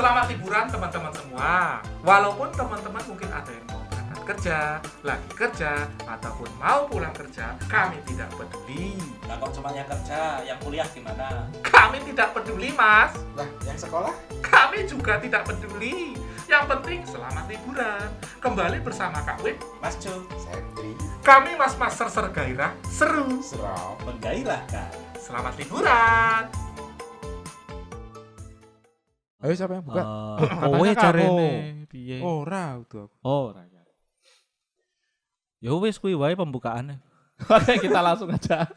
Selamat liburan teman-teman semua. Walaupun teman-teman mungkin ada yang mau berangkat kerja, lagi kerja, ataupun mau pulang kerja, kami tidak peduli. Nah kok cuma yang kerja, yang kuliah gimana? Kami tidak peduli, Mas. Lah, yang sekolah? Kami juga tidak peduli. Yang penting selamat liburan. Kembali bersama Kak Win, Mas Jo, Setri. kami mas-mas sergairah, seru. Serap. menggairahkan. Selamat liburan. Ayo siapa yang buka? Kowe Katanya carane kamu. piye? Ora udah aku. Oh, rakyat. Ya wis kuwi wae pembukaannya. Oke, kita langsung aja.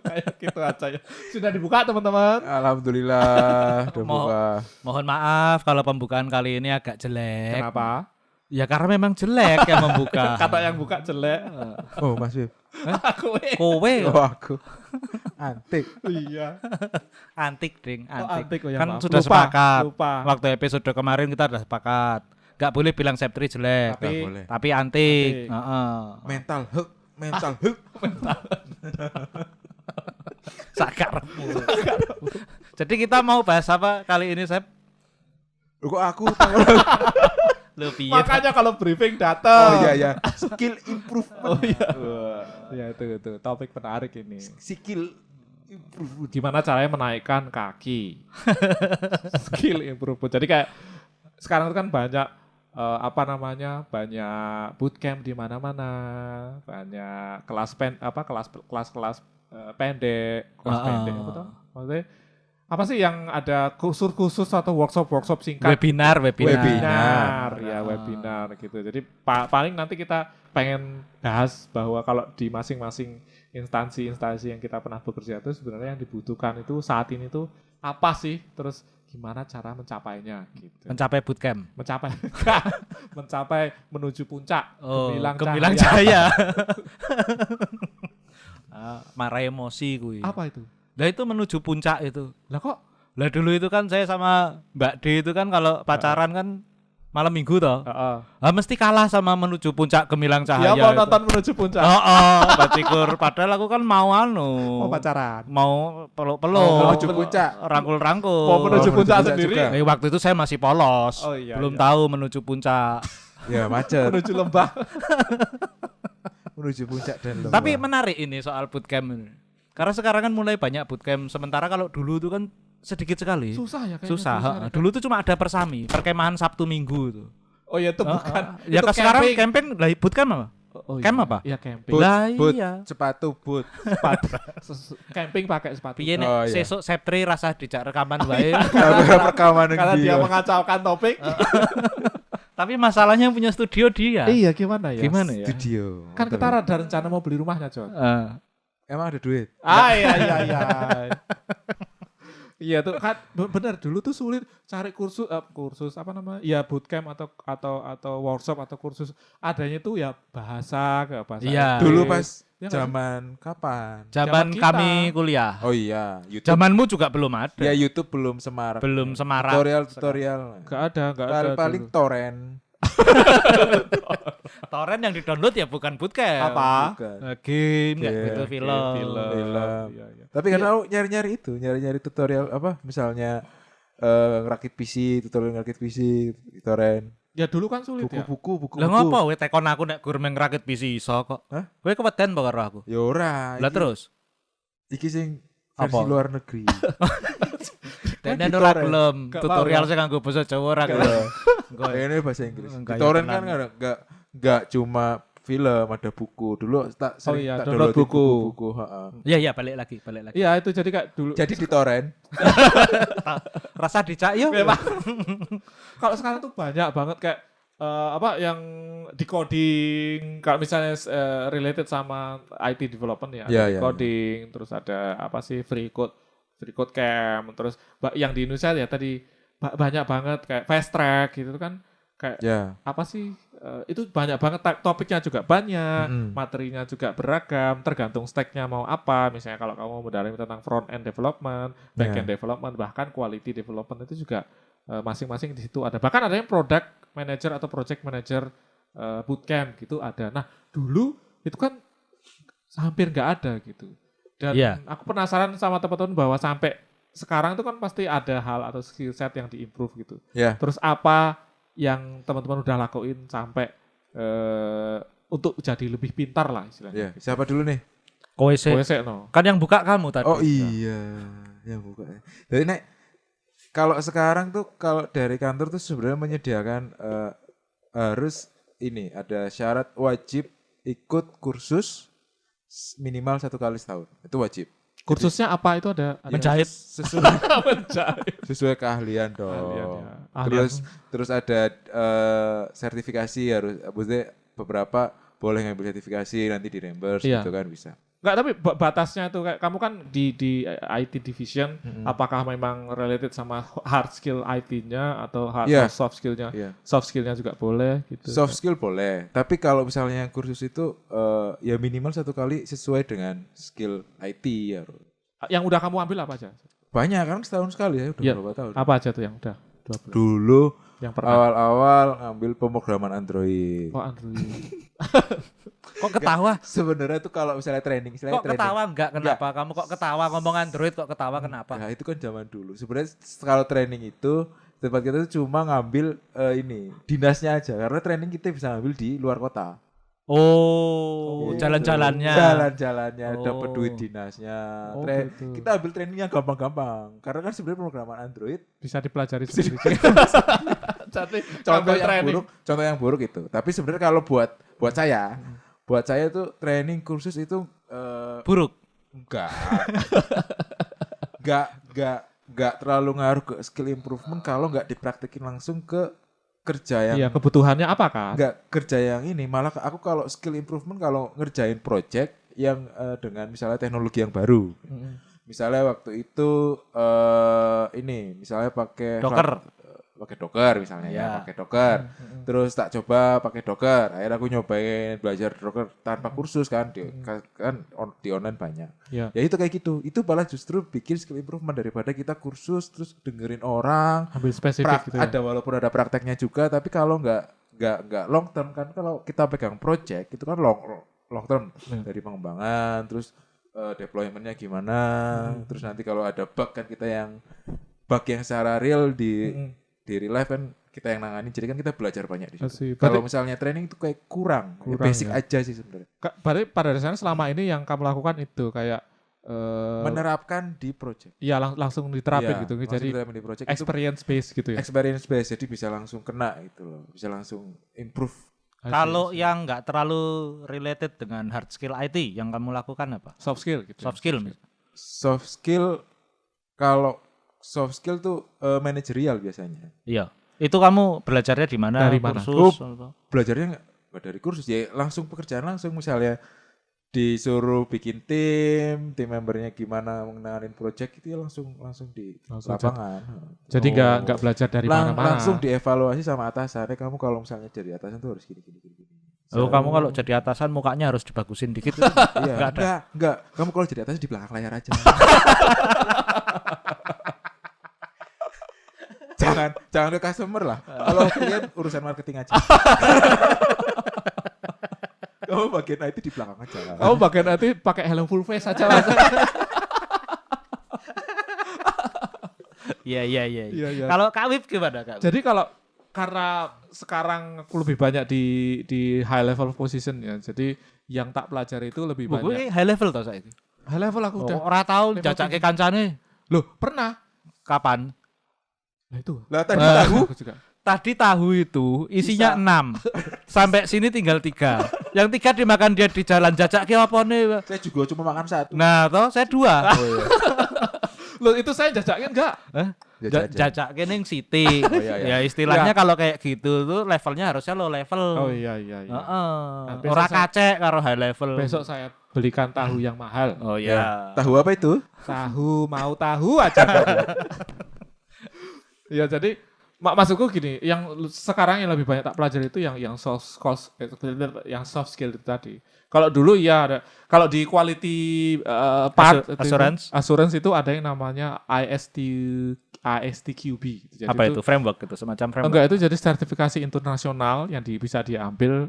Kayak gitu aja ya. Sudah dibuka teman-teman. Alhamdulillah udah Mau- buka. Mohon maaf kalau pembukaan kali ini agak jelek. Kenapa? Ya karena memang jelek yang membuka. Kata yang buka jelek. Oh, Mas Wib. Aku Kowe Oh, aku. Antik. iya. antik, Ding, Oh, antik. antik, oh ya, Kan maaf. sudah Lupa, sepakat. lupa. Waktu episode kemarin kita sudah sepakat. Gak boleh bilang Septri jelek, Nggak boleh. tapi antik. Antik. Heeh. Mental hook, mental hook. Sakarmu. Jadi kita mau bahas apa kali ini, Sep? Loh, kok aku Lu piye? Makanya kalau briefing Oh datang. iya ya, skill improvement. Oh iya. Ya itu topik menarik ini. Skill improvement. Gimana caranya menaikkan kaki? Skill improvement. Jadi kayak sekarang itu kan banyak banyak bootcamp di mana-mana, banyak kelas kelas pendek, apa tuh? Maksudnya apa sih yang ada khusus atau workshop singkat? Webinar. Webinar. Ya webinar gitu. Jadi paling nanti kita pengen bahas bahwa kalau di masing-masing instansi yang kita pernah bekerja itu sebenarnya yang dibutuhkan itu saat ini tuh apa sih? Terus gimana cara mencapainya gitu. Mencapai bootcamp. Mencapai menuju puncak Oh, gemilang Gemilang cahaya. Cahaya. Marah emosi kuwi. Apa itu? Lah itu menuju puncak itu. Lah kok Lah dulu itu kan saya sama Mbak D itu kan kalau pacaran kan malam minggu toh. Lah mesti kalah sama menuju puncak Gemilang Cahaya. ya mau itu. nonton menuju puncak. Bacikur. Padahal aku kan mau Mau pacaran. mau peluk-peluk. Oh, menuju puncak. Rangkul-rangkul. Mau menuju menuju puncak puncak sendiri. juga. Waktu itu saya masih polos. Oh, iya, Belum iya. tahu menuju puncak. Ya, macet. Menuju lembah. Menuju puncak dan lembah. Tapi menarik ini soal bootcamp ini. Karena sekarang kan mulai banyak bootcamp. Sementara kalau dulu itu kan sedikit sekali. Susah ya kayaknya. Susah. susah. Dulu tuh cuma ada persami, perkemahan Sabtu Minggu itu. Oh iya itu bukan. Ya itu sekarang camping. camping lah bootcamp apa? Oh, Camp iya. apa? Iya camping. boot, Lah boot, iya. sepatu boot. Camping pakai sepatu. Piye nek Oh, iya. sesuk Septri rasa dijak rekaman wae. Kamera rekaman Karena yang dia dia. mengacaukan topik. Tapi masalahnya yang punya studio dia. Iya gimana ya? Gimana ya? Studio. Kan kita ada rencana mau beli rumahnya, John. Emang ada duit? Iya. Iya tuh kan benar dulu tuh sulit cari kursus apa namanya? Ya bootcamp atau workshop atau kursus adanya tuh ya bahasa Iya. Inggris. Dulu pas Ya nggak zaman kapan? Zaman Zaman kita. kami kuliah. Oh iya, YouTube. Zamanmu juga belum ada. Ya YouTube belum semarak. Belum semarak. Tutorial. Enggak ada Paling dulu. torrent. Torrent yang di-download ya bukan bootcamp. Apa? Bukan. Game kayak Game, gitu film. Film. Iya. Tapi karena aku nyari-nyari tutorial apa? Misalnya ngerakit PC, tutorial ngerakit PC, torrent. Ya dulu kan sulit ya. Buku. Lah ngopo kowe tekon aku nek gur ngrakit PC iso kok. Hah? Kowe keweden apa karo aku? Ya ora. Lah terus Iki sing versi Apa? luar negeri. dene di ora torrent. gelem Nggak tutorial mau, sing nganggo basa Jawa ora Iya. gelem. Engko Ini bahasa Inggris. Enggak, Di torrent ya kan enggak cuma film, ada buku. Dulu tak sering iya, tak download downloadin buku. buku, heeh. Iya balik lagi. Iya itu jadi kayak dulu. Jadi di torrent. Rasa dicak yo. Memang. Kalau sekarang tuh banyak banget kayak yang decoding kalau misalnya related sama IT development ya, Iya, ada iya, decoding, terus ada apa sih free code camp, terus yang di Indonesia ya tadi banyak banget kayak fast track gitu kan kayak Ya. apa sih itu banyak banget topiknya juga banyak, Mm-mm. materinya juga beragam, tergantung stacknya mau apa. Misalnya kalau kamu mau mendalami tentang front end development, back end development, bahkan quality development itu juga masing-masing di situ ada. Bahkan ada yang product manager atau project manager bootcamp gitu ada. Nah dulu itu kan hampir nggak ada gitu. Dan Iya. aku penasaran sama teman-teman bahwa sampai sekarang itu kan pasti ada hal atau skill set yang diimprove gitu. Ya. Terus apa yang teman-teman udah lakuin sampai untuk jadi lebih pintar lah istilahnya. Ya, siapa dulu nih? Kowe sih. Kowe sih, no. Kan yang buka kamu tadi. Oh iya, yang buka. Jadi nek kalau sekarang tuh kalau dari kantor tuh sebenarnya menyediakan harus ini ada syarat wajib ikut kursus minimal 1 kali setahun. Itu wajib. Kursusnya apa itu ada? Menjahit. Sesuai, Menjahit. sesuai keahlian dong. Keahlian, ya. Terus ada sertifikasi harus maksudnya beberapa boleh ngambil sertifikasi nanti di reimburse Iya. gitu kan bisa. Enggak, tapi batasnya tuh kayak kamu kan di IT division, apakah memang related sama hard skill IT-nya atau hard Iya. atau soft skill-nya? Iya. Soft skill-nya juga boleh gitu. Soft skill boleh, tapi kalau misalnya yang kursus itu ya minimal 1 kali sesuai dengan skill IT ya. Yang udah kamu ambil apa aja? Banyak kan setahun sekali ya udah Iya. berapa tahun. Apa aja tuh yang udah? 2 bulan. Dulu Yang pernah. awal-awal ngambil pemrograman Android. Oh, Android. Kok ketawa? Sebenarnya tuh kalau misalnya training, Kok ketawa enggak? Kenapa? Kamu kok ketawa ngomong Android kok ketawa kenapa? Nah, itu kan zaman dulu. Sebenarnya kalau training itu tempat kita tuh cuma ngambil ini dinasnya aja karena training kita bisa ngambil di luar kota. Oh, Gitu. jalan-jalannya. Jalan-jalannya Oh. dapat duit dinasnya. Oh, gitu. Kita ambil training yang gampang-gampang. Karena kan sebenarnya pemrograman Android Bisa dipelajari sendiri. Jadi contoh yang buruk itu. Tapi sebenarnya kalau buat saya tuh training kursus itu Buruk. enggak. enggak terlalu ngaruh ke skill improvement kalau enggak dipraktekin langsung ke kerja yang Iya, kebutuhannya apa kan? enggak kerja yang ini. Malah aku kalau skill improvement kalau ngerjain project yang dengan misalnya teknologi yang baru. Misalnya waktu itu misalnya pakai Docker misalnya ya, Ya. pakai Docker. Terus tak coba pakai Docker. Akhirnya aku nyobain belajar Docker tanpa kursus kan di online banyak. Iya. Ya itu kayak gitu. Itu malah justru bikin skill improvement daripada kita kursus terus dengerin orang. Ambil spesifik gitu ya. Ada walaupun ada prakteknya juga, tapi kalau nggak long term kan kalau kita pegang project itu kan long term dari pengembangan terus deploymentnya gimana, terus nanti kalau ada bug kan kita yang bug yang secara real di real life kan kita yang nangani, jadi kan kita belajar banyak di situ. Asik. Kalau misalnya training itu kayak kurang basic ya. aja sih sebenarnya. Berarti pada dasarnya selama ini yang kamu lakukan itu kayak Menerapkan di project. ya langsung diterapin Iya, gitu. langsung Jadi diterapin di project itu experience based gitu ya. experience based, jadi bisa langsung kena gitu loh, bisa langsung improve. Kalau yang enggak terlalu related dengan hard skill IT yang kamu lakukan apa? soft skill gitu. Soft skill. Soft skill, kalau soft skill tuh manajerial biasanya. Iya. Itu kamu belajarnya di mana? Dari mana? Kursus? atau- Belajarnya nggak dari kursus ya, langsung pekerjaan langsung, misalnya disuruh bikin tim membernya gimana mengenalin project itu ya langsung di Langsung lapangan. Jadi nggak belajar dari mana-mana. Langsung dievaluasi sama atasannya, kamu kalau misalnya jadi atasan tuh harus gini. Oh, kamu kalau jadi atasan mukanya harus dibagusin dikit. Iya, Nggak ada. enggak. Kamu kalau jadi atasan di belakang layar aja. jangan ke customer lah. Kalau klien urusan marketing aja. Kamu bagian IT di belakang aja. Kamu bagian nanti pakai helm full face aja langsung. Iya. Iya. Kalau Kak Wib gimana, Kak? Jadi kalau karena sekarang aku lebih banyak di high level position ya. Jadi yang tak pelajari itu lebih Gue banyak. high level tau saiki. High level aku udah. Ora tau Level jajake tinggi. kancane. Loh, pernah. Kapan? Nah itu. Lah tadi tahu Aku juga. Tadi tahu itu isinya 6. Sampai sini tinggal 3. Yang 3 dimakan dia di jalan jajake apa nih? saya juga cuma makan satu. Nah, toh saya 2. Loh, itu saya jajakin enggak? Jajake ning City. iya. Ya istilahnya kalau kayak gitu tuh levelnya harusnya low level. Oh iya. Heeh. Nah, besok Ora saya- kacek karo high level. Besok saya belikan tahu yang mahal. Oh iya. Tahu apa itu? Tahu mau tahu aja. Ya jadi maksudku gini, yang sekarang yang lebih banyak tak pelajari itu yang soft skill itu tadi. Kalau dulu ya ada, kalau di quality part assurance itu ada yang namanya ISTQB. Jadi Apa itu? Framework gitu, semacam framework. Enggak, itu jadi sertifikasi internasional yang bisa diambil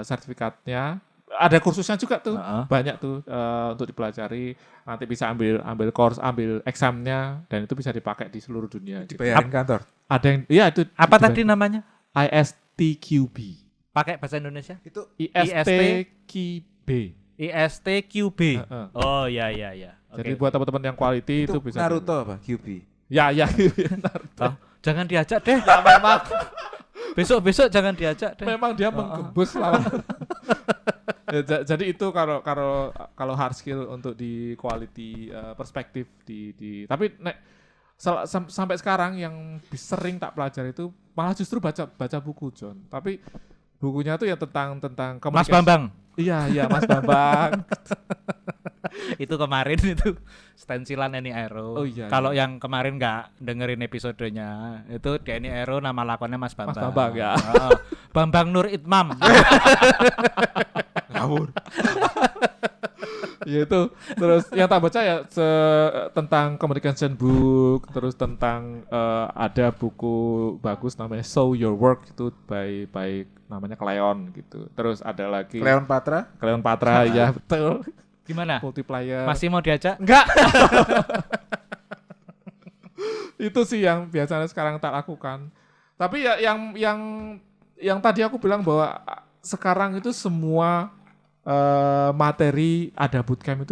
sertifikatnya ada kursusnya juga tuh. Heeh. Banyak tuh untuk dipelajari, nanti bisa ambil course, ambil examnya, dan itu bisa dipakai di seluruh dunia. Gitu. Dibayarin kantor. Ada yang, iya itu Apa dibayar. tadi namanya? ISTQB. Pakai bahasa Indonesia? Itu ISTQB. ISTQB. Heeh. Oh iya. Oke. Jadi buat teman-teman yang quality itu bisa. Naruto apa? QB. Ya. Toh, jangan diajak deh. Ya memang Besok jangan diajak deh. memang dia menggembus lawan. Jadi itu kalau hard skill untuk di quality perspektif di tapi sampai sekarang yang sering tak pelajari itu malah justru baca buku John. Tapi bukunya tuh ya tentang Mas komunikasi. Bambang. Iya Mas Bambang. Itu kemarin itu stensilan Eni Aero. Oh iya, Kalau iya. yang kemarin nggak dengerin episodenya, itu di Eni Aero nama lakonnya Mas Bambang. Mas Bambang, ya. Heeh. Bambang Nur Itmam. Ngawur. Ya itu. Terus yang tak baca ya tentang communication book, terus tentang ada buku bagus namanya Show Your Work itu by namanya Cleon gitu. Terus ada lagi Cleopatra. Cleon Patra ya betul. Gimana? Multiplier. Masih mau diajak? Enggak. Itu sih yang biasanya sekarang tak lakukan. Tapi ya yang tadi aku bilang bahwa sekarang itu semua materi ada bootcamp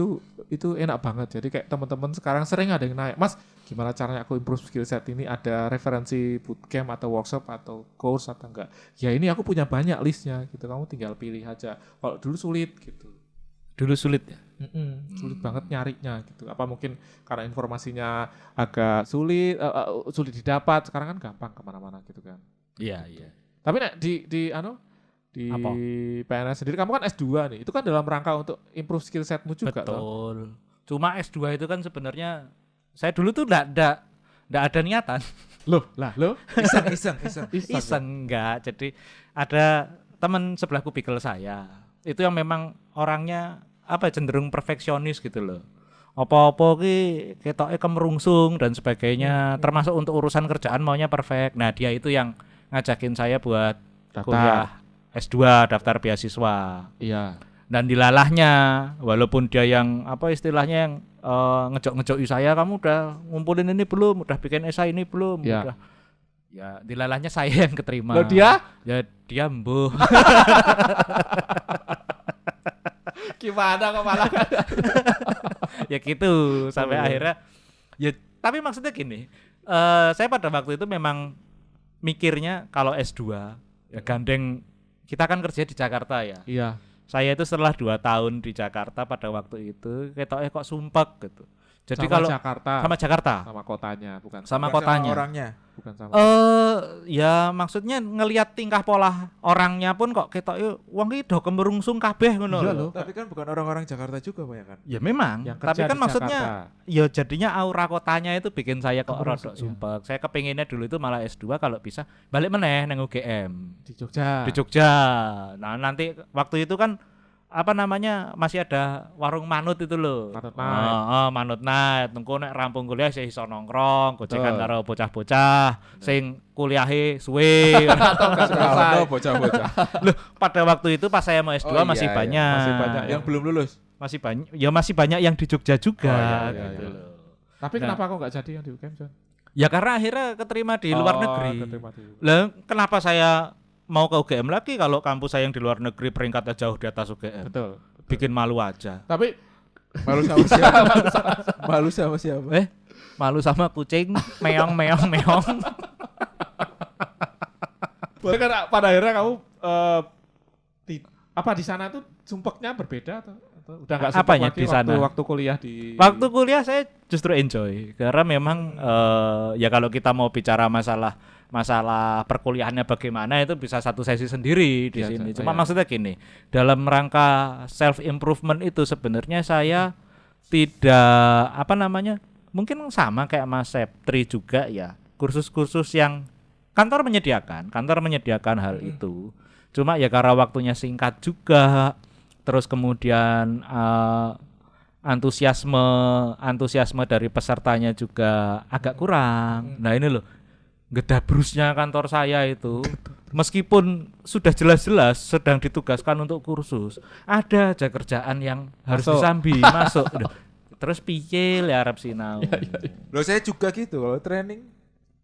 itu enak banget. Jadi kayak teman-teman sekarang sering ada yang naik, Mas, gimana caranya aku improve skill set ini? Ada referensi bootcamp atau workshop atau course atau enggak? Ya ini aku punya banyak listnya gitu. Kamu tinggal pilih aja. Kalau dulu sulit gitu. Dulu sulit ya? Sulit banget nyarinya gitu. Apa mungkin karena informasinya agak sulit didapat. Sekarang kan gampang kemana-mana gitu kan. Iya. Tapi nek di Apa? PNS sendiri kamu kan S2 nih. Itu kan dalam rangka untuk improve skill setmu juga toh. Betul. Cuma S2 itu kan sebenarnya saya dulu tuh enggak ada niatan. Loh. Iseng enggak. Jadi ada teman sebelahku pikir saya. Itu yang memang orangnya cenderung perfeksionis gitu loh. Apa-apa ki ketoke kemerungsung dan sebagainya, termasuk untuk urusan kerjaan maunya perfect. Nah, dia itu yang ngajakin saya buat kuliah S2, daftar beasiswa. Iya. Dan dilalahnya, walaupun dia yang istilahnya yang ngejok-ngejoki saya, kamu udah ngumpulin ini belum, udah bikin esai ini belum, Ya. udah. Ya, dilalahnya saya yang keterima. Loh dia? Ya dia mbuh. Gimana kok malah Ya gitu sampai akhirnya ya, tapi maksudnya gini, saya pada waktu itu memang mikirnya kalau S2 ya gandeng, kita kan kerja di Jakarta ya. Iya. Saya itu setelah 2 tahun di Jakarta pada waktu itu ketoknya kok sumpek gitu. Jadi Sama kalau Jakarta. sama Jakarta, Sama kotanya, bukan sama Bukan kotanya. orangnya. bukan sama. Ya maksudnya ngelihat tingkah pola orangnya pun kok ketoknya wong iki do kemerungsung kabeh ngono Iya lho. loh. Tapi kan bukan orang-orang Jakarta juga banyak kan. Ya memang, Yang tapi kerja kan di maksudnya Jakarta. ya jadinya aura kotanya itu bikin saya kok Kemerungsung, rodok sumpek. Saya kepinginnya dulu itu malah S2 kalau bisa balik meneh nang UGM Di Jogja. di Jogja. Nah, nanti waktu itu kan masih ada warung manut itu loh. Manut Night. Manut Night. Engko nek rampung kuliah sih iso nongkrong, gocekan Betul. karo bocah-bocah sing kuliahe suwe. Atau enggak selesai. Oh, bocah-bocah. Loh, pada waktu itu pas saya mau S2 Oh, masih iya, iya. banyak. Masih banyak Yang belum lulus. Masih banyak yang di Jogja juga Oh, iya, gitu iya. loh. Tapi Nah. kenapa kok nggak jadi yang di UGM, John? Ya karena akhirnya keterima di luar negeri. keterima di- Lah kenapa saya mau ke UGM lagi kalau kampus saya yang di luar negeri peringkatnya jauh di atas UGM? Betul. Bikin malu aja. Tapi Malu sama siapa? Malu sama siapa? Malu sama kucing, meong meong meong. boleh kan pada akhirnya kamu di sana tuh sumpeknya berbeda atau udah nggak sumpek Apanya lagi di sana? waktu kuliah di Waktu kuliah saya justru enjoy karena memang ya kalau kita mau bicara masalah perkuliahannya bagaimana itu bisa satu sesi sendiri di Iya, sini. iya. Cuma maksudnya gini, dalam rangka self improvement itu sebenarnya saya tidak mungkin sama kayak Mas Septri juga ya. Kursus-kursus yang kantor menyediakan hal itu. Cuma ya karena waktunya singkat juga. Terus kemudian antusiasme dari pesertanya juga agak kurang. Nah ini loh, gedabrusnya kantor saya itu meskipun sudah jelas-jelas sedang ditugaskan untuk kursus, ada aja kerjaan yang harus Masuk. disambi masuk. Udah. Terus piye le arep sinau. Loh saya juga gitu kalau training.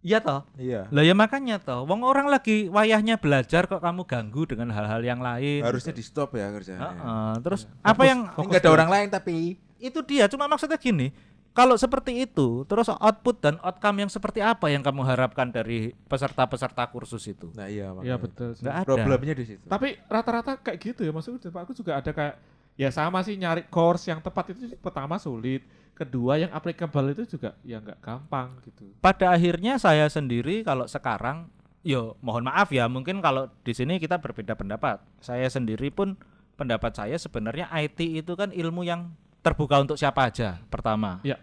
Iya toh. Iya. Lah ya makanya toh, wong orang lagi wayahnya belajar kok kamu ganggu dengan hal-hal yang lain. Harusnya di stop ya kerjanya. Heeh. Terus apa yang Ini nggak ada orang lain tapi. itu dia, cuma maksudnya gini, kalau seperti itu, terus output dan outcome yang seperti apa yang kamu harapkan dari peserta-peserta kursus itu? Nah iya Iya makanya. betul sih. Nggak ada. Problemnya di situ. Tapi rata-rata kayak gitu ya, maksudnya aku juga ada kayak ya sama sih nyari course yang tepat itu pertama sulit, kedua yang applicable itu juga ya nggak gampang gitu. Pada akhirnya saya sendiri kalau sekarang, yo mohon maaf ya, mungkin kalau di sini kita berbeda pendapat. Saya sendiri pun pendapat saya sebenarnya IT itu kan ilmu yang terbuka untuk siapa aja, pertama. Ya.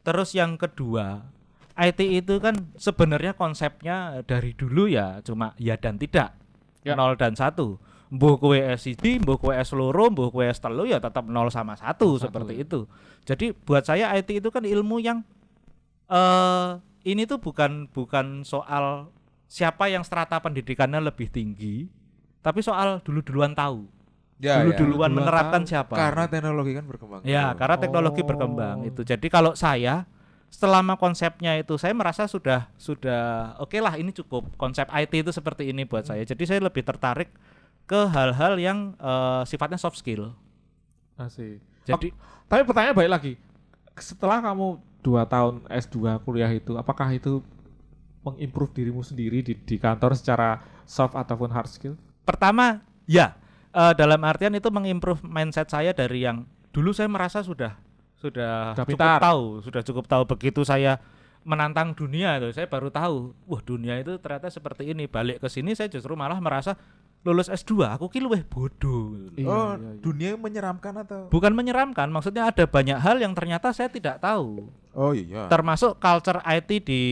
Terus yang kedua, IT itu kan sebenarnya konsepnya dari dulu ya cuma ya dan tidak, Ya. 0 dan 1. Mbuh kowe S1, mbuh kowe S2, mbuh kowe S3 ya tetap 0 sama 1 seperti ya. itu. Jadi buat saya IT itu kan ilmu yang ini tuh bukan soal siapa yang strata pendidikannya lebih tinggi, tapi soal duluan tahu. Ya, Duluan Duluan menerapkan tahu. siapa. Karena teknologi kan berkembang. Ya, karena teknologi Oh. berkembang itu. Jadi kalau saya selama konsepnya itu saya merasa sudah oke lah, ini cukup. Konsep IT itu seperti ini buat saya. Jadi saya lebih tertarik ke hal-hal yang sifatnya soft skill. Asik. Jadi Tapi pertanyaan balik lagi, setelah kamu 2 tahun S2 kuliah itu, apakah itu mengimprove dirimu sendiri di kantor secara soft ataupun hard skill? pertama ya dalam artian itu mengimprove mindset saya dari yang dulu saya merasa sudah cukup pintar. cukup tahu. Begitu saya menantang dunia itu saya baru tahu, wah dunia itu ternyata seperti ini. Balik ke sini saya justru malah merasa lulus S2 aku ki luwih bodoh. Iya, Oh, iya, iya. dunia yang menyeramkan atau? Bukan menyeramkan, maksudnya ada banyak hal yang ternyata saya tidak tahu. Oh iya. Termasuk culture IT di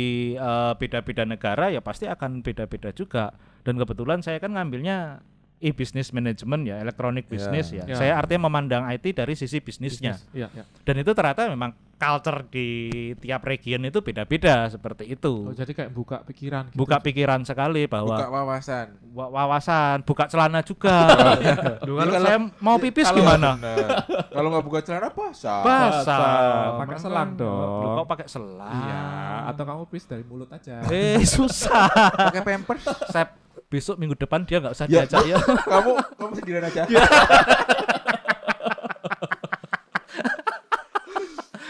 beda-beda negara ya pasti akan beda-beda juga. Dan kebetulan saya kan ngambilnya e-business management ya, electronic business ya. Ya. Saya artinya memandang IT dari sisi bisnisnya. Iya, iya. Dan itu ternyata memang culture di tiap region itu beda-beda seperti Oh, itu. jadi kayak buka pikiran gitu. Buka pikiran sekali bahwa Buka wawasan. wawasan, buka celana juga. Duh, kalau Kalau- saya mau pipis Kalau gimana? bener. Kalau nggak buka celana basah. Basah. Pakai Makanya. selang dong. Loh, kok pakai selang? Iya, atau kamu pis dari mulut aja. Susah. Pakai pampers. Saya besok minggu depan dia nggak usah Ya. diajak ya. kamu sendirian aja.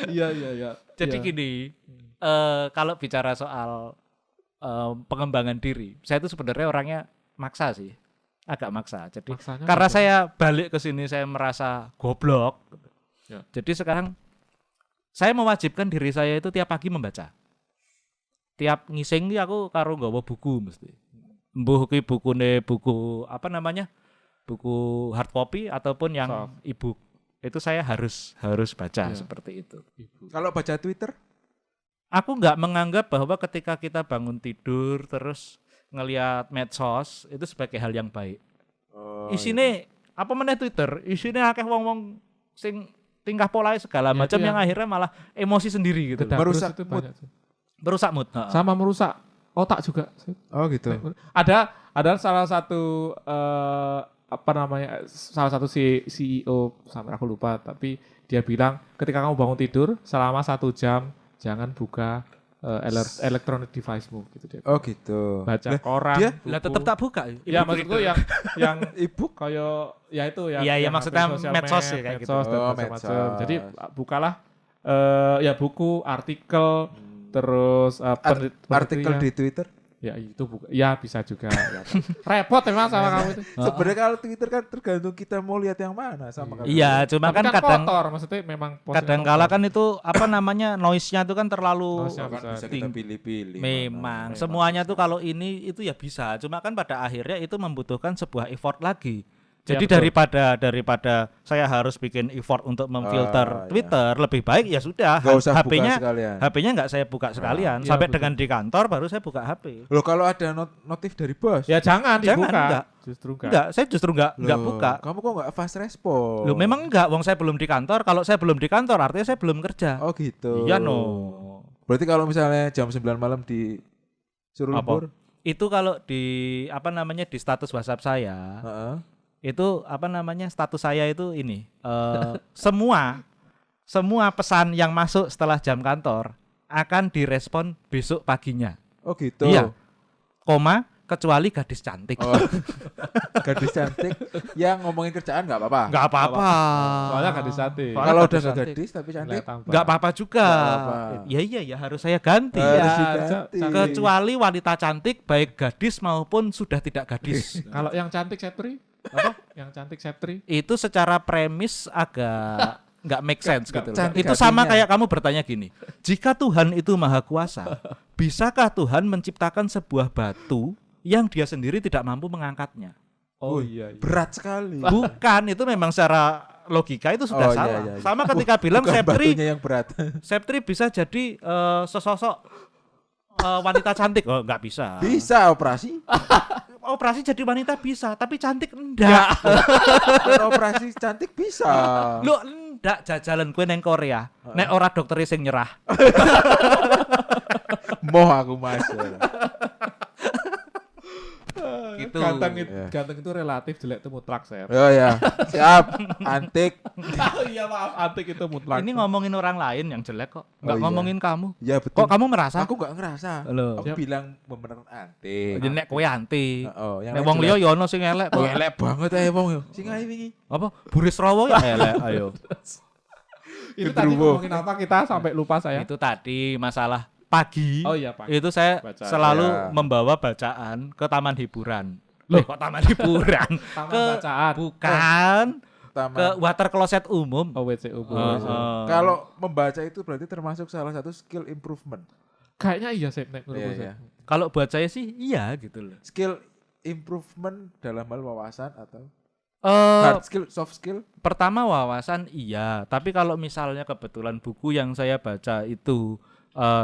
Iya, iya, iya. Jadi Iya. gini, kalau bicara soal pengembangan diri, saya itu sebenarnya orangnya maksa sih, agak maksa. Jadi Maksanya karena apa? saya balik ke sini saya merasa goblok. Ya. Jadi sekarang saya mewajibkan diri saya itu tiap pagi membaca. Tiap ngising ki aku karo nggawa buku mesti. Mbuh ki buku apa namanya? Buku hard copy ataupun yang Soft. e-book. Itu saya harus baca Ya. seperti itu. Ibu. Kalau baca Twitter, Aku nggak menganggap bahwa ketika kita bangun tidur terus ngelihat medsos itu sebagai hal yang baik. oh, Isine apa meneh Twitter? Isine akeh wong-wong sing tingkah pola segala Ya, macam itu yang akhirnya malah emosi sendiri gitu. Kedabrus Merusak itu mood. banyak sih. Merusak mood. Heeh. Sama merusak otak juga. oh gitu. Ada salah satu apa namanya salah satu CEO sampai aku lupa, tapi dia bilang ketika kamu bangun tidur selama 1 jam jangan buka electronic device-mu gitu dia. Oh gitu. Baca Lah, koran. dia- buku. Lah tetep tak buka. Ya maksudku yang e-book. koyo ya itu ya. Iya, iya, yang maksudnya hampir sosial medsos med- ya, kayak gitu. medsos dan Oh, macam-macam. medsos. Jadi bukalah ya buku, artikel, terus Artikel di Twitter. ya itu ya bisa juga. Ya. Repot emang sama kamu itu. Sebenarnya kalau Twitter kan tergantung kita mau lihat yang mana sama kan. Iya, cuma Tapi kan kadang kotor, maksudnya memang posting kadang kala kotor. kan itu apa namanya noise-nya itu kan terlalu Noise-nya Kan bisa kita tinggi. pilih-pilih. Memang Memang. semuanya tuh kalau ini itu ya bisa, cuma kan pada akhirnya itu membutuhkan sebuah effort lagi. Jadi betul. daripada saya harus bikin effort untuk memfilter Ah, Twitter, lebih baik ya sudah Nggak usah buka HP-nya sekalian. HP-nya nggak saya buka sekalian. iya, Sampai betul. dengan di kantor baru saya buka HP. Loh kalau ada notif dari bos. Ya jangan Jangan, dibuka. enggak. Justru enggak. Enggak, saya justru nggak Loh, buka. Kamu kok nggak fast respon? Loh memang enggak, wong saya belum di kantor. Kalau saya belum di kantor artinya saya belum kerja. Oh gitu. Iya no. Berarti kalau misalnya jam 9 malam disuruh Apa? lembur, Itu kalau di di status WhatsApp saya, Heeh. itu status saya itu ini semua pesan yang masuk setelah jam kantor akan direspon besok paginya. Oh gitu. Iya. Kecuali gadis cantik. Oh. Gadis cantik yang ngomongin kerjaan nggak apa-apa. Nggak apa-apa. Soalnya gadis cantik. Soalnya Kalau gadis udah nggak cantik. gadis tapi cantik, Nilai tambah. Nggak apa-apa juga. Nggak apa-apa. Ya harus saya ganti. harus Iya, diganti. Kecuali wanita cantik baik gadis maupun sudah tidak gadis. Kalau yang cantik Septri? Apa? Yang cantik Septri? Itu secara premis agak nggak make sense gitu loh. cantik Itu sama hatinya. kayak kamu bertanya gini, jika Tuhan itu maha kuasa, bisakah Tuhan menciptakan sebuah batu yang dia sendiri tidak mampu mengangkatnya? Oh iya. Berat sekali. Bukan, itu memang secara logika itu sudah Oh, iya, salah. iya, iya. Sama ketika bilang Bukan Septri batunya yang berat. Septri bisa jadi sesosok wanita cantik. Oh, nggak bisa. Bisa operasi. Operasi jadi wanita bisa, tapi cantik enggak. Operasi cantik bisa. Lu enggak jajalan kue neng Korea. Nek ora dokter sing nyerah. Moh aku mas. Gitu. Iya. Ganteng itu relatif, jelek itu mutlak, Sep. Oh ya, siap. Antik. Iya maaf, antik itu mutlak. Ini ngomongin orang lain yang jelek kok. Enggak Oh, iya. ngomongin kamu. Ya betul. Kok kamu merasa? Aku gak ngerasa. Loh. Aku bilang beneran antik. Jadi nek kowe anti. Oh, yang Nek lain wong liya jelek. ya ono sing elek Oh, kok. elek banget ae wong yo. Sing ae wingi. Apa? Buris Rawa ya elek, ayo. Itu tadi Gendruwo. ngomongin apa kita sampai lupa saya. Itu tadi masalah pagi. Oh iya, Pak. Itu saya Bacaan. selalu Ya. membawa bacaan ke taman hiburan. Loh. Kok taman hiburan? Taman ke bacaan. bukan Taman. ke water closet umum. Oh, WC umum. Kalau membaca itu berarti termasuk salah satu skill improvement. Kayaknya iya, Sep, nek Iya, menurutku, iya. Sep. Kalau buat saya sih iya gitu loh. Skill improvement dalam hal wawasan atau Eh, hard skill, soft skill? pertama wawasan iya, tapi kalau misalnya kebetulan buku yang saya baca itu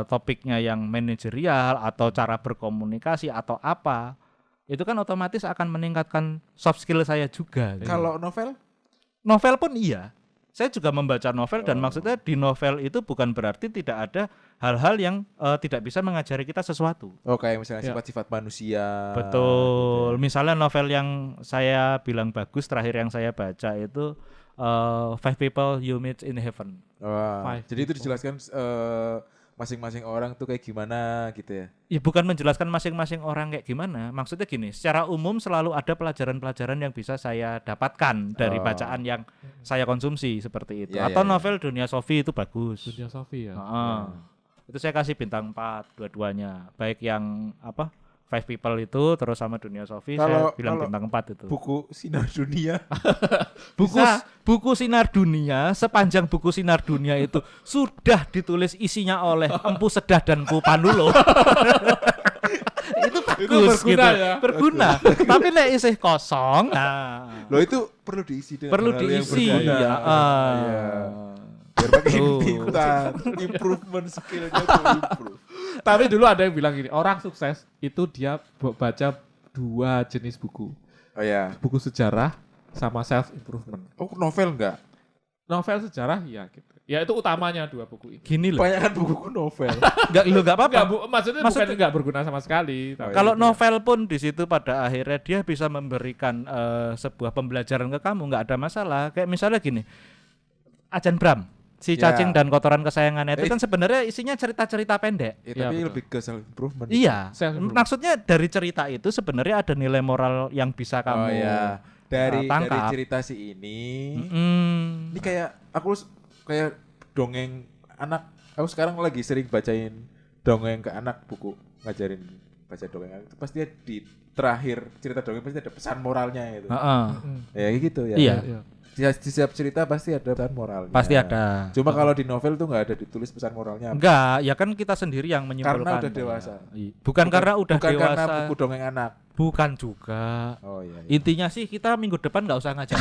topiknya yang manajerial atau cara berkomunikasi atau apa, itu kan otomatis akan meningkatkan soft skill saya juga. gitu. Kalau novel? Novel pun iya. Saya juga membaca novel dan maksudnya di novel itu bukan berarti tidak ada hal-hal yang tidak bisa mengajari kita sesuatu. Oh kayak misalnya Ya. sifat-sifat manusia. Betul. Misalnya novel yang saya bilang bagus terakhir yang saya baca itu Five People You Meet in Heaven. Wah, Five jadi itu people. dijelaskan masing-masing orang tuh kayak gimana gitu ya. Ya bukan menjelaskan masing-masing orang kayak gimana. Maksudnya gini, secara umum selalu ada pelajaran-pelajaran yang bisa saya dapatkan dari Oh. bacaan yang saya konsumsi seperti itu. Ya, Atau ya, ya. novel Dunia Sofi itu bagus. Dunia Sofi ya. Heeh. Itu saya kasih bintang 4 dua-duanya. Baik yang apa? Five People itu terus sama Dunia Sofi saya bilang Kalau bintang 4 itu. buku Sinar Dunia. Buku Sinar Dunia, sepanjang buku Sinar Dunia itu sudah ditulis isinya oleh Empu Sedah dan Empu Panulo. Itu bagus berguna gitu. ya? Berguna. Tapi nek isih kosong, nah, Loh itu perlu diisi dengan perlu hal-hal yang diisi berguna. ya. Iya. Biar makin Tuh. pintar. Improvement skillnya tuh improve. Tapi dulu ada yang bilang gini, orang sukses itu dia baca 2 jenis buku. Oh ya. Buku sejarah sama self improvement. Oh novel enggak? Novel sejarah ya gitu. Ya itu utamanya 2 buku ini. Gini loh. Kebanyakan buku novel. Enggak apa-apa. Maksudnya Maksudnya- bukan enggak berguna sama sekali. Oh, Kalau iya. novel pun di situ pada akhirnya dia bisa memberikan sebuah pembelajaran ke kamu, nggak ada masalah. Kayak misalnya gini, Ajan Bram, si Ya. cacing dan kotoran kesayangannya itu Eh, kan sebenarnya isinya cerita-cerita pendek. Ya, Iya, tapi betul. lebih ke self improvement. Iya, Self-improvement. maksudnya dari cerita itu sebenarnya ada nilai moral yang bisa kamu Oh ya. Dari tangkap. cerita si ini. Mm-mm. Ini kayak aku kayak dongeng anak. Aku sekarang lagi sering bacain dongeng ke anak, buku ngajarin baca dongeng. Itu pasti di terakhir cerita dongeng pasti ada pesan moralnya itu. Heeh. Ya kayak gitu ya. Iya. Iya. Di setiap cerita pasti ada pesan moralnya. Pasti ada. Cuma kalau di novel tuh nggak ada ditulis pesan moralnya. Enggak, ya kan kita sendiri yang menyimpulkan. Karena udah dewasa. Bukan karena udah bukan dewasa. karena buku dongeng anak. Bukan juga. Oh iya. Intinya sih kita minggu depan nggak usah ngajak.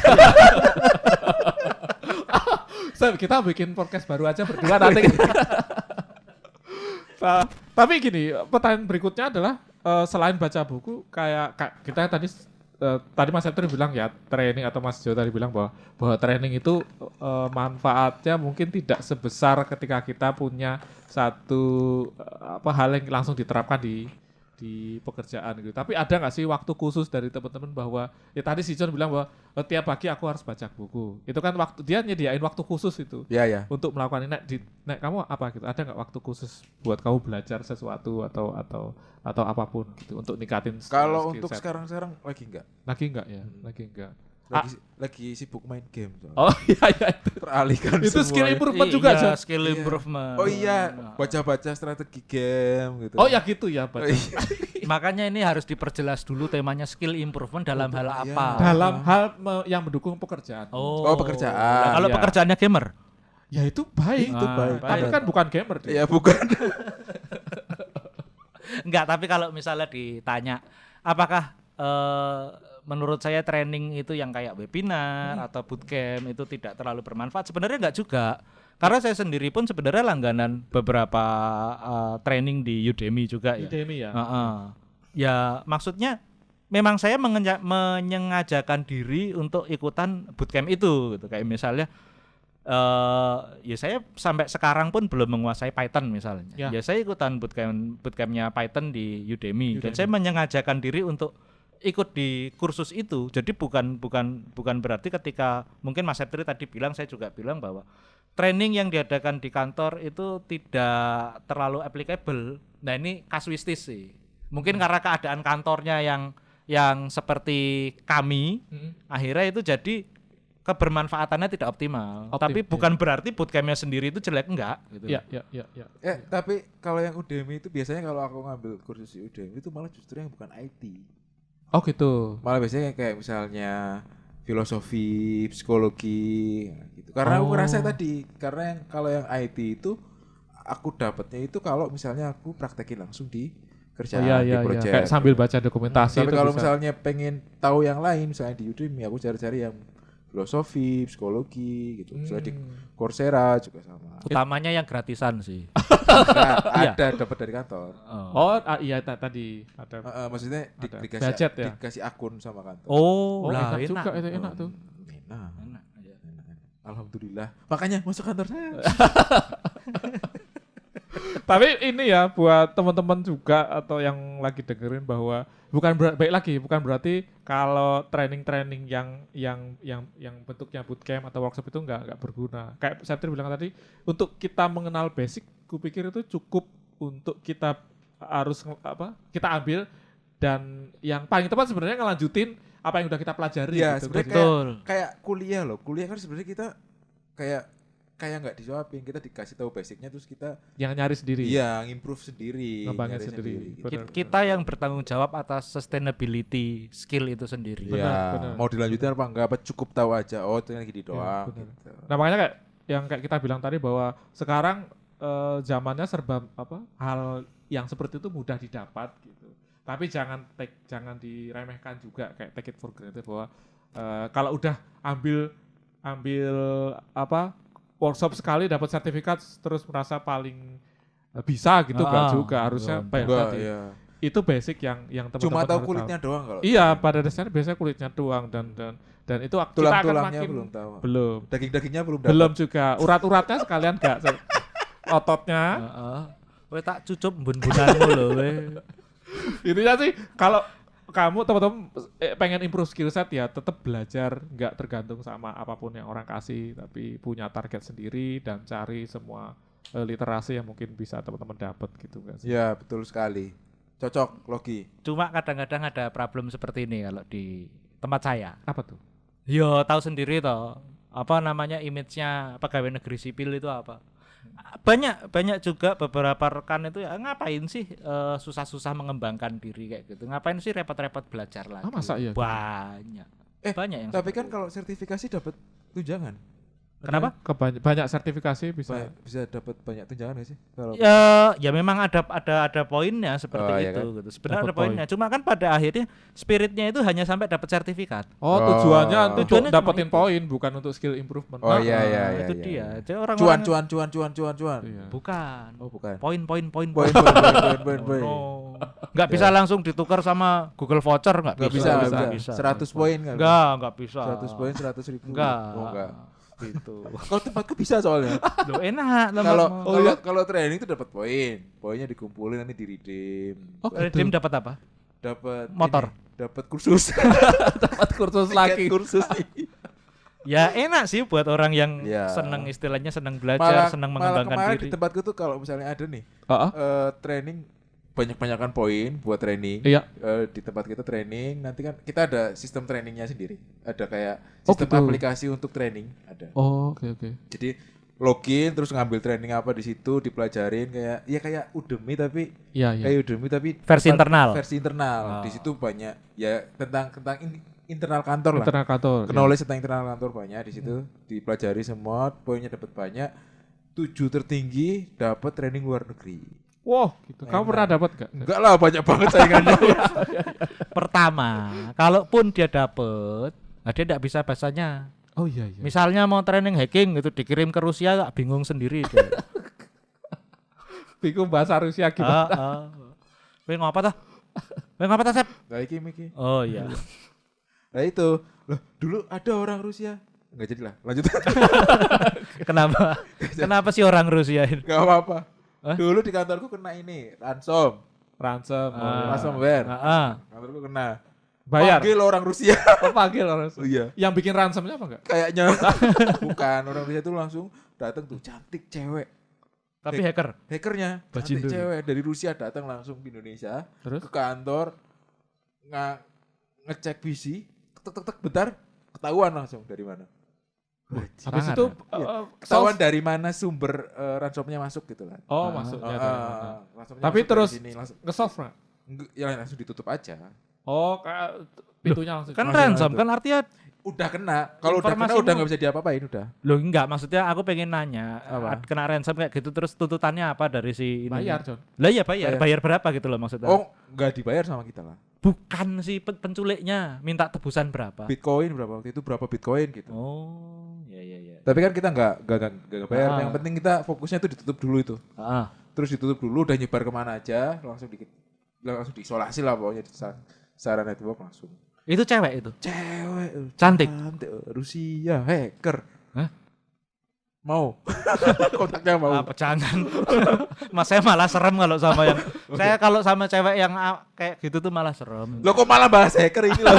Kita bikin podcast baru aja berdua nanti. Tapi gini, pertanyaan berikutnya adalah selain baca buku, kita tadi Mas Septri bilang ya training, atau Mas Jo tadi bilang bahwa training itu manfaatnya mungkin tidak sebesar ketika kita punya satu hal yang langsung diterapkan di di pekerjaan gitu. Tapi ada nggak sih waktu khusus dari teman-teman bahwa ya tadi si John bilang bahwa tiap pagi aku harus baca buku. Itu kan waktu dia nyediain waktu khusus itu Ya ya. untuk melakukan ini. Nek, kamu apa gitu? Ada nggak waktu khusus buat kamu belajar sesuatu atau apapun gitu untuk nikatin Kalau skill untuk set? sekarang lagi enggak. Lagi enggak ya? Lagi enggak. Lagi sibuk main game. soalnya. Oh iya itu. Teralihkan Itu skill semuanya. improvement juga, Iya, John. skill Iya. improvement. Oh iya, baca-baca strategi game gitu. Oh ya gitu ya, Pak. Oh, iya. Makanya ini harus diperjelas dulu temanya skill improvement dalam hal iya. apa. Dalam hal yang mendukung pekerjaan. Oh, pekerjaan. Nah, kalau Iya. pekerjaannya gamer, Ya itu baik. Itu baik. Tapi kan bukan gamer dia. Ya bukan. enggak. Tapi kalau misalnya ditanya, apakah menurut saya training itu yang kayak webinar atau bootcamp itu tidak terlalu bermanfaat? Sebenarnya enggak juga. Karena saya sendiri pun sebenarnya langganan beberapa training di Udemy juga ya. Udemy ya. Ya maksudnya memang saya menyengajakan diri untuk ikutan bootcamp itu gitu. Kayak misalnya ya saya sampai sekarang pun belum menguasai Python misalnya. Ya. Ya saya ikutan bootcampnya Python di Udemy. Dan saya menyengajakan diri untuk ikut di kursus itu. Jadi bukan berarti ketika mungkin Mas Septri tadi bilang, saya juga bilang bahwa training yang diadakan di kantor itu tidak terlalu applicable. Nah ini kasuistis sih. Mungkin karena keadaan kantornya yang seperti kami, akhirnya itu jadi kebermanfaatannya tidak optimal. Tapi bukan berarti bootcampnya sendiri itu jelek, enggak gitu. Iya. Tapi kalau yang Udemy itu biasanya kalau aku ngambil kursus di Udemy itu malah justru yang bukan IT. Oh gitu. Malah biasanya kayak misalnya filosofi, psikologi gitu. Karena aku ngerasa tadi, karena kalau yang IT itu aku dapatnya itu kalau misalnya aku praktekin langsung di kerjaan di project. Kayak sambil baca dokumentasi Tapi itu kalau bisa. misalnya pengen tahu yang lain, misalnya di Udemy aku cari-cari yang filosofi, psikologi gitu. Misalnya di Coursera juga sama. Utamanya yang gratisan sih. Nah, ada dapat dari kantor. Oh iya tadi ada. Maksudnya Ada. dikasih Budget ya? dikasih akun sama kantor. Oh, Oh, lah enak juga itu enak tuh. Enak. Enak, ya. Alhamdulillah. Makanya masuk kantor saya. Tapi ini ya buat teman-teman juga atau yang lagi dengerin bahwa bukan berarti kalau training-training yang bentuknya bootcamp atau workshop itu enggak berguna. Kayak Septri bilang tadi, untuk kita mengenal basic, kupikir itu cukup untuk kita harus kita ambil, dan yang paling tepat sebenarnya ngelanjutin apa yang udah kita pelajari Ya, gitu. sebenarnya Betul. kayak kuliah loh. Kuliah kan sebenarnya kita kayak nggak disuapin, kita dikasih tahu basicnya terus kita Yang nyari sendiri. iya ngimprove sendiri, Ngembangin nyari sendiri. gitu. Benar. Kita yang bertanggung jawab atas sustainability skill itu sendiri. Iya, benar. mau dilanjutin apa enggak, apa cukup tahu aja, oh itu yang gini doang benar. gitu. Nah makanya kayak kita bilang tadi bahwa sekarang zamannya serba hal yang seperti itu mudah didapat gitu. Tapi jangan diremehkan juga, kayak take it for granted bahwa kalau udah ambil workshop sekali dapat sertifikat terus merasa paling bisa gitu enggak juga, harusnya belum. banyak Enggak, tadi. iya. Itu basic yang teman-teman Cuma tahu harus kulitnya doang kalau. Iya, pada dasarnya biasanya kulitnya doang dan itu kita akan Tulang-tulangnya makin belum tahu. belum Daging-dagingnya belum dapat. belum juga urat-uratnya sekalian enggak ototnya. Heeh. Kowe tak cucup bun-bunanmu lho we. Intinya sih kalau kamu teman-teman pengen improve skill set ya tetap belajar, nggak tergantung sama apapun yang orang kasih, tapi punya target sendiri dan cari semua literasi yang mungkin bisa teman-teman dapat gitu nggak sih? Ya, betul sekali. Cocok, logi. Cuma kadang-kadang ada problem seperti ini kalau di tempat saya. Apa tuh? Yo tahu sendiri toh, apa namanya image-nya pegawai negeri sipil itu apa? Banyak juga beberapa rekan itu ya ngapain sih susah-susah mengembangkan diri kayak gitu. Ngapain sih repot-repot belajar lagi? masa iya? Banyak. Banyak yang Tapi seperti kan itu. kalau sertifikasi dapat tunjangan. Kenapa? Banyak sertifikasi bisa. Bisa dapat banyak tunjangan nggak sih? Kalau Ya memang ada poinnya seperti Oh, iya itu kan? gitu. Sebenarnya Dapat ada poinnya. Cuma kan pada akhirnya spiritnya itu hanya sampai dapat sertifikat. Oh, tujuannya untuk Tujuannya cuma dapetin itu. poin bukan untuk skill improvement. Oh iya iya iya. itu iya, dia. iya. Jadi orang-orang Cuan. Iya. bukan. Oh, bukan. Poin. Poin. Oh. Nggak bisa langsung ditukar sama Google Voucher, nggak Enggak bisa. bisa. 100 poin kan? Nggak bisa. 100 poin 100.000. Enggak. Oh, enggak. Gitu. Kalau tempatku bisa soalnya. Loh enak Kalau tempatmu. kalau training itu dapat poin. Poinnya dikumpulin nanti di redeem. Oh, Redeem dapat apa? Dapat Motor. dapat kursus. Tempat kursus lagi. Tiket kursus. Ya enak sih buat orang yang Ya. seneng istilahnya seneng belajar, seneng malah mengembangkan kemarin diri. di tempatku tuh kalau misalnya ada nih Heeh. training banyak-banyakan poin buat training. Iya. Di tempat kita training, nanti kan kita ada sistem trainingnya sendiri. Ada kayak Oh, sistem gitu. aplikasi untuk training ada. Oh, oke. Jadi login terus ngambil training apa di situ, dipelajarin kayak Udemy tapi Iya, iya. kayak Udemy tapi Versi internal. Versi internal. Oh. Di situ banyak ya tentang internal kantor lah. Internal kantor. ya. Knowledge tentang internal kantor banyak di situ, dipelajari semua, poinnya dapat banyak. 7 tertinggi dapat training luar negeri. Wow, gitu. Kamu Enak. pernah dapat enggak? Enggak lah, banyak banget saingannya. Pertama, kalaupun dia dapet, nah dia tidak bisa bahasanya. Oh iya, iya. Misalnya mau training hacking gitu dikirim ke Rusia, gak bingung sendiri dia. Bingung bahasa Rusia gimana? Kowe ngapa tah? Kowe ngapa tah, Sep? Nah, iki. Oh iya. Nah itu, loh dulu ada orang Rusia. Enggak jadilah, lanjut. Kenapa? Kenapa sih orang Rusia ini? Enggak apa-apa. Hah? Dulu di kantorku kena ini, ransom. Ransom. Oh, iya. Ransomware. Heeh. Kantorku kena. Bayar. Panggil orang Rusia. Oh, panggil orang. Oh iya. Yang bikin ransomnya apa enggak? Kayaknya bukan orang Rusia itu langsung datang tuh cantik cewek. Tapi hacker. Hackernya cantik Bajindu. cewek dari Rusia datang langsung ke Indonesia Terus? ke kantor ngecek PC tek bentar ketahuan langsung dari mana. Habis Sangat, itu ya? Ketahuan dari mana sumber ransomnya masuk gitu kan. Oh, masuknya. Ransomnya Tapi masuk dari terus sini, langsung nge-solve nggak? ya langsung ditutup aja. Oh, kayak pintunya langsung. Kan Masih ransom ada. kan artinya Udah kena. Kalau udah kena Informasimu- udah nggak bisa diapa-apain udah. loh enggak maksudnya aku pengen nanya Apa? kena ransom kayak gitu terus tuntutannya apa dari si ini? Bayar, John. Lah ya bayar. Bayar. Bayar berapa gitu loh maksudnya? Oh, nggak dibayar sama kita lah. Bukan si penculiknya minta tebusan berapa? Bitcoin berapa waktu itu berapa Bitcoin gitu. Oh, ya. Tapi kan kita nggak bayar. Ah. Yang penting kita fokusnya tuh ditutup dulu itu. Heeh. Terus ditutup dulu, udah nyebar kemana aja, langsung diisolasi lah pokoknya di secara network langsung. Itu cewek itu. Cewek, Cantik. Rusia, hacker. Hah? Mau? Kontaknya mau. Apa jangan. Mas saya malah serem kalau sama yang saya kalau sama cewek yang kayak gitu tuh malah serem. Lo kok malah bahas hacker ini loh?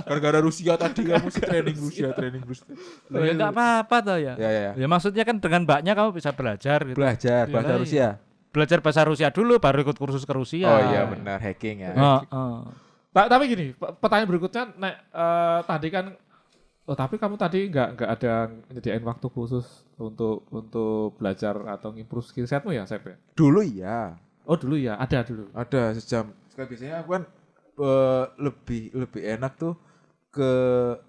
Gara-gara Rusia tadi kamu sih training Rusia. Loh, ya enggak apa-apa toh ya. Ya. Ya maksudnya kan dengan mbaknya kamu bisa belajar gitu. Belajar bahasa Iya. Rusia. Belajar bahasa Rusia dulu baru ikut kursus ke Rusia. Oh iya benar, hacking ya. Heeh. Tapi gini, pertanyaan berikutnya, tadi kan, tapi kamu tadi nggak ada nyediain waktu khusus untuk belajar atau ngimprove skill setmu ya, Sep ya? Dulu iya. Oh dulu ya, ada dulu. Ada sejam. Sekali biasanya aku kan lebih enak tuh ke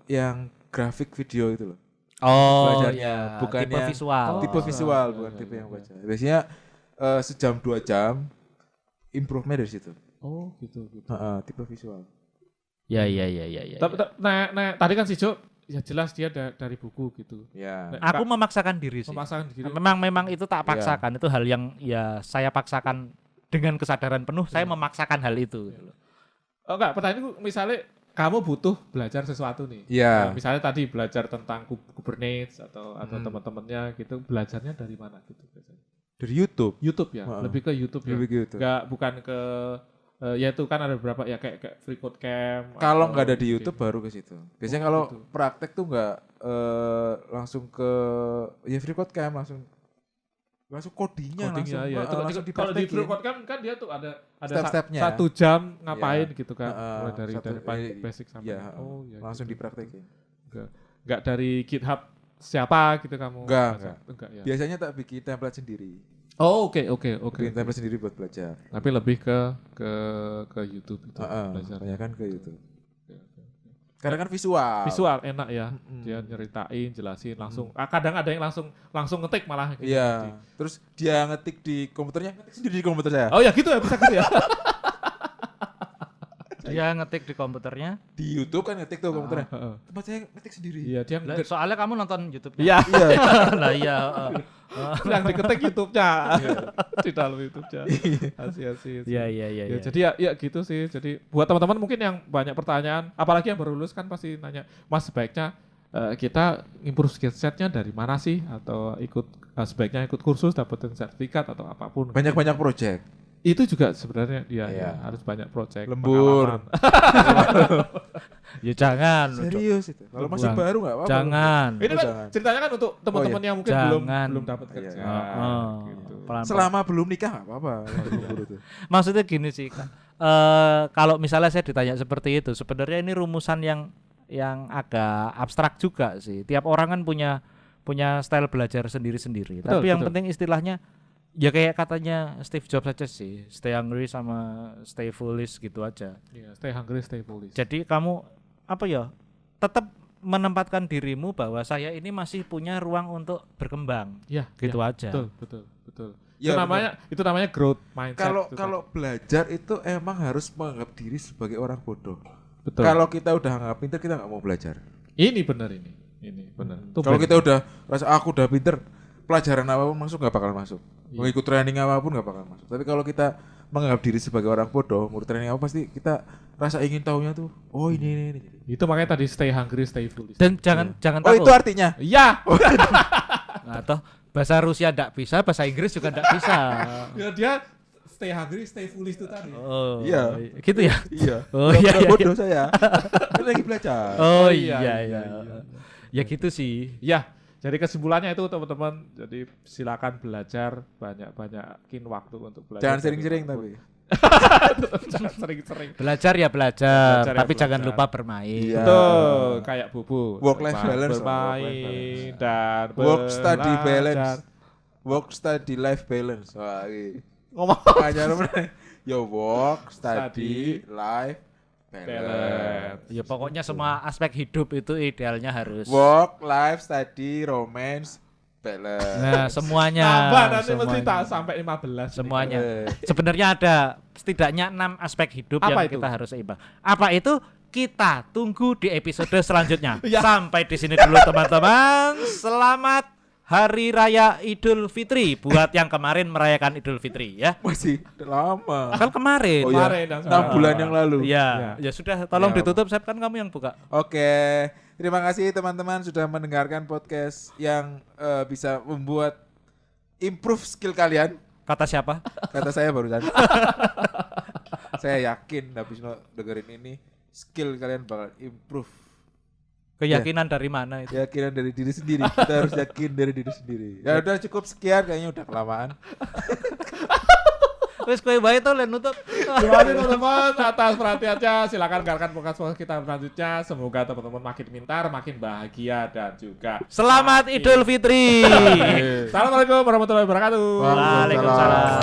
yang grafik video itu loh. Oh Belajarnya, iya, bukan tipe yang- visual. Tipe visual iya, bukan iya, tipe iya, yang iya. baca. Biasanya sejam 2 jam improve-nya dari situ. Oh gitu. Tipe visual. Ya. Tapi tadi kan si Jo, ya jelas dia dari buku gitu. Ya. Nah, Aku memaksakan diri sih. memaksakan diri. Memang itu tak paksakan, itu hal yang ya saya paksakan dengan kesadaran penuh, saya memaksakan hal itu. gitu loh. Oh enggak, pertanyaanku misalnya kamu butuh belajar sesuatu nih. Iya. Nah, misalnya tadi belajar tentang Kubernetes atau teman-temannya gitu, belajarnya dari mana gitu biasanya? Dari YouTube. YouTube ya, Heeh. lebih ke YouTube ya. Lebih ke YouTube. Enggak, bukan ke ya itu kan ada beberapa ya kayak Free Code Camp. Kalau atau nggak ada di mungkin- YouTube baru ke situ. Biasanya Oh, kalau gitu. praktek tuh nggak langsung ke ya free code camp langsung codingnya codingnya langsung, ya. Itu langsung kalau di dipraktekin. Free Code Camp kan dia tuh ada Step-stepnya. 1 jam ngapain Iya. gitu kan. Mulai dari Iya, basic sampai iya, ya langsung gitu. dipraktekin. Enggak dari GitHub siapa gitu kamu. Enggak. ya. Biasanya tak bikin template sendiri. Oh, oke. Bikin template sendiri buat belajar. Tapi lebih ke YouTube itu belajar. Banyak kan ke YouTube. Oke. Karena kan visual. Visual enak ya. Mm-mm. Dia nyeritain, jelasin langsung. Kadang ada yang langsung ngetik malah gitu. Iya. Terus dia ngetik di komputernya, ngetik sendiri di komputer saya. Oh ya gitu ya, bisa gitu ya. Dia ngetik di komputernya. Di YouTube kan ngetik tuh komputernya. Heeh. Tempat saya ngetik sendiri. Iya, dia Lah, soalnya kamu nonton YouTube-nya. Iya, Iya. Lah iya. yang diketik YouTube-nya. Di dalam YouTube-nya. Asik. Iya. Ya, jadi ya gitu sih. Jadi buat teman-teman mungkin yang banyak pertanyaan, apalagi yang baru lulus kan pasti nanya, Mas sebaiknya kita improve skill setnya dari mana sih, atau sebaiknya ikut kursus dapetin sertifikat atau apapun. Banyak-banyak project. Itu juga sebenarnya dia Iya. harus banyak project. Lembur. pengalaman. Ya jangan. Serius itu. Kalau masih Jangan. baru nggak apa-apa. Jangan. Ini kan Jangan. ceritanya kan untuk teman-teman yang mungkin Jangan. belum dapat kerja. Iya. Gitu. Pelan-pelan. Selama belum nikah nggak apa-apa. Lembur itu. Maksudnya gini sih, Kak. Kalau misalnya saya ditanya seperti itu, sebenarnya ini rumusan yang agak abstrak juga sih. Tiap orang kan punya style belajar sendiri-sendiri. Betul, Tapi yang betul. penting istilahnya ya kayak katanya Steve Jobs aja sih, stay hungry sama stay foolish gitu aja. Iya, stay hungry, stay foolish. Jadi kamu apa ya? Tetap menempatkan dirimu bahwa saya ini masih punya ruang untuk berkembang. Ya, Gitu ya, aja. Betul. Ya, itu namanya growth mindset. Kalau belajar itu emang harus menganggap diri sebagai orang bodoh. betul. Kalau kita udah nggak pinter, kita nggak mau belajar. Ini benar ini benar. Kalau kita udah rasa aku udah pinter, pelajaran apapun masuk nggak bakal masuk. Iya. Mau ikut training apapun nggak bakal masuk. Tapi kalau kita menganggap diri sebagai orang bodoh, mau training apa pasti kita rasa ingin tahunya tuh. Oh ini. Itu makanya tadi stay hungry, stay foolish. Dan jangan Oh takut. itu artinya. Iya. Nah, toh bahasa Rusia enggak bisa, bahasa Inggris juga enggak bisa. Ya dia stay hungry, stay foolish itu tadi. Oh, Iya. gitu ya. Iya. Oh, Pura-pura iya, iya. bodoh saya. Kan lagi belajar. Oh iya, iya iya, iya. Ya gitu sih. Ya, jadi kesimpulannya itu teman-teman, jadi silakan belajar, banyakin waktu untuk belajar. Jangan sering-sering tapi. Jangan sering-sering. Belajar ya belajar, Belajar ya tapi jangan belajar. lupa bermain. Iya. Betul, kayak Bubu. Work life balance. Bermain dan Work study belajar. balance. Work study life balance. Wah, iki. Ngomong Ajar meneh. Yo work study life balance. balance. Ya pokoknya semua aspek hidup itu idealnya harus. Work, life, study, romance, balance. Nah, semuanya. Nambah nanti mesti semuanya. tak sampai 15. Semuanya. Eh. Sebenarnya ada setidaknya 6 aspek hidup Apa yang itu? kita harus seimbang. Apa itu? Kita tunggu di episode selanjutnya. Ya. Sampai di sini dulu teman-teman. Selamat Hari Raya Idul Fitri buat yang kemarin merayakan Idul Fitri ya. Masih lama. Kan kemarin. Oh iya, Kemarin dan 6 bulan yang lalu. Iya, ya sudah tolong Ya. ditutup, Sep, kan kamu yang buka. Oke, terima kasih teman-teman sudah mendengarkan podcast yang bisa membuat improve skill kalian. Kata siapa? Kata saya barusan. Saya yakin habis dengerin ini skill kalian bakal improve. Keyakinan dari mana itu? Keyakinan dari diri sendiri. Kita harus yakin dari diri sendiri. Ya udah cukup sekian, kayaknya udah kelamaan. Wes kowe bae to len nutup. Terima kasih teman-teman atas perhatiannya. Silakan dengarkan podcast kita selanjutnya. Semoga teman-teman makin pintar, makin bahagia dan juga Selamat Idul Fitri. Assalamualaikum warahmatullahi wabarakatuh. Waalaikumsalam.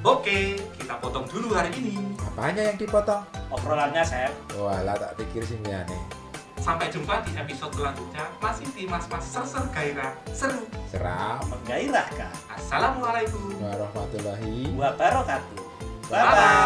Oke, kita potong dulu hari ini. Apanya yang dipotong? Obrolannya, Sep. Walah tak pikir sih aneh. Sampai jumpa di episode selanjutnya. Masih di Mas-Mas Ser-Ser Gairah Seru. Seram. Menggairahkan. Assalamualaikum Warahmatullahi Wabarakatuh. Bye-bye.